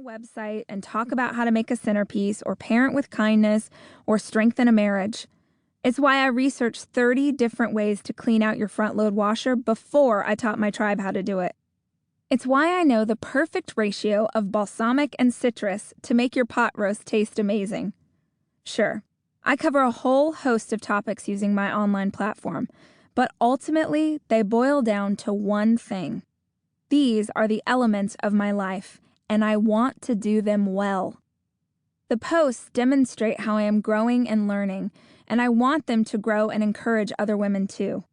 website and talk about how to make a centerpiece or parent with kindness or strengthen a marriage. It's why I researched 30 different ways to clean out your front load washer before I taught my tribe how to do it. It's why I know the perfect ratio of balsamic and citrus to make your pot roast taste amazing. Sure, I cover a whole host of topics using my online platform, but ultimately they boil down to one thing. These are the elements of my life, and I want to do them well. The posts demonstrate how I am growing and learning, and I want them to grow and encourage other women too.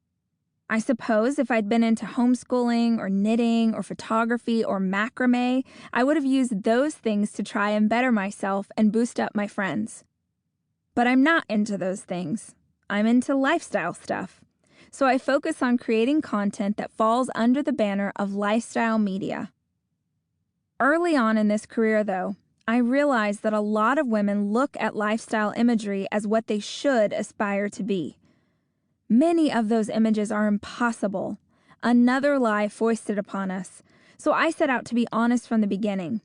I suppose if I'd been into homeschooling or knitting or photography or macrame, I would have used those things to try and better myself and boost up my friends. But I'm not into those things. I'm into lifestyle stuff. So I focus on creating content that falls under the banner of lifestyle media. Early on in this career, though, I realized that a lot of women look at lifestyle imagery as what they should aspire to be. Many of those images are impossible, another lie foisted upon us, so I set out to be honest from the beginning.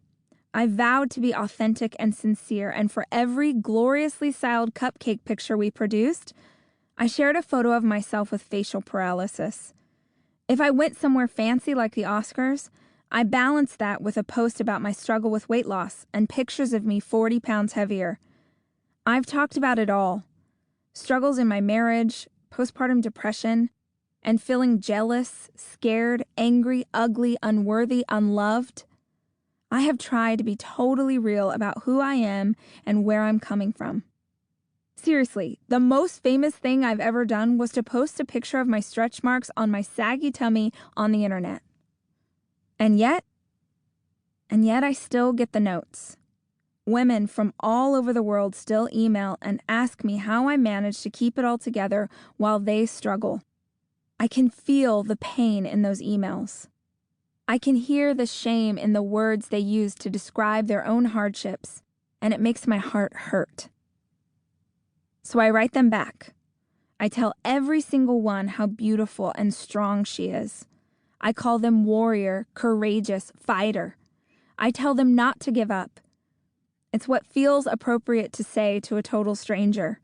I vowed to be authentic and sincere, and for every gloriously styled cupcake picture we produced, I shared a photo of myself with facial paralysis. If I went somewhere fancy like the Oscars, I balanced that with a post about my struggle with weight loss and pictures of me 40 pounds heavier. I've talked about it all. Struggles in my marriage, postpartum depression, and feeling jealous, scared, angry, ugly, unworthy, unloved. I have tried to be totally real about who I am and where I'm coming from. Seriously, the most famous thing I've ever done was to post a picture of my stretch marks on my saggy tummy on the internet. And yet I still get the notes. Women from all over the world still email and ask me how I manage to keep it all together while they struggle. I can feel the pain in those emails. I can hear the shame in the words they use to describe their own hardships, and it makes my heart hurt. So I write them back. I tell every single one how beautiful and strong she is. I call them warrior, courageous, fighter. I tell them not to give up. It's what feels appropriate to say to a total stranger.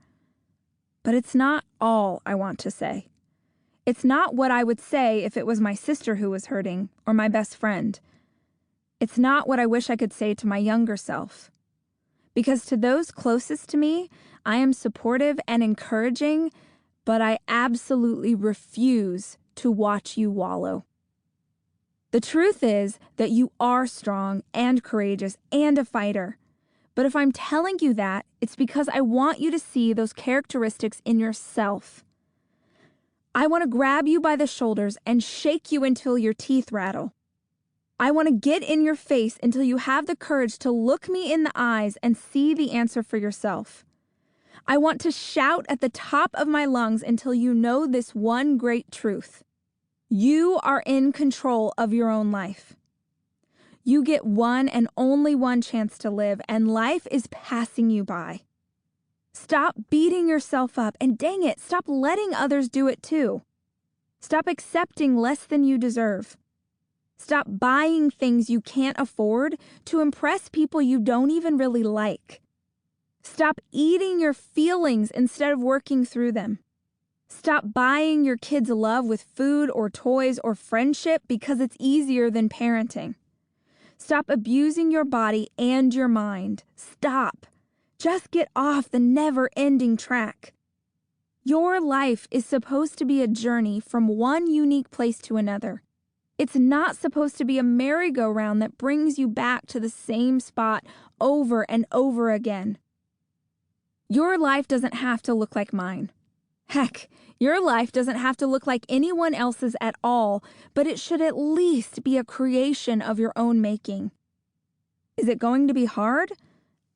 But it's not all I want to say. It's not what I would say if it was my sister who was hurting or my best friend. It's not what I wish I could say to my younger self. Because to those closest to me, I am supportive and encouraging, but I absolutely refuse to watch you wallow. The truth is that you are strong and courageous and a fighter. But if I'm telling you that, it's because I want you to see those characteristics in yourself. I want to grab you by the shoulders and shake you until your teeth rattle. I want to get in your face until you have the courage to look me in the eyes and see the answer for yourself. I want to shout at the top of my lungs until you know this one great truth. You are in control of your own life. You get one and only one chance to live, and life is passing you by. Stop beating yourself up, and dang it, stop letting others do it too. Stop accepting less than you deserve. Stop buying things you can't afford to impress people you don't even really like. Stop eating your feelings instead of working through them. Stop buying your kids love with food or toys or friendship because it's easier than parenting. Stop abusing your body and your mind. Stop. Just get off the never-ending track. Your life is supposed to be a journey from one unique place to another. It's not supposed to be a merry-go-round that brings you back to the same spot over and over again. Your life doesn't have to look like mine. Heck, your life doesn't have to look like anyone else's at all, but it should at least be a creation of your own making. Is it going to be hard?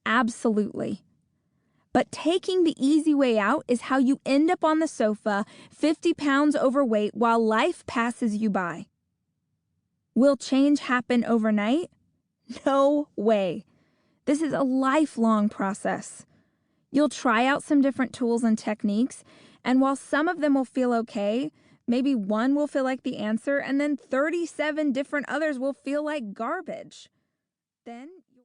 Absolutely. But taking the easy way out is how you end up on the sofa, 50 pounds overweight, while life passes you by. Will change happen overnight? No way. This is a lifelong process. You'll try out some different tools and techniques, and while some of them will feel okay, maybe one will feel like the answer, and then 37 different others will feel like garbage. Then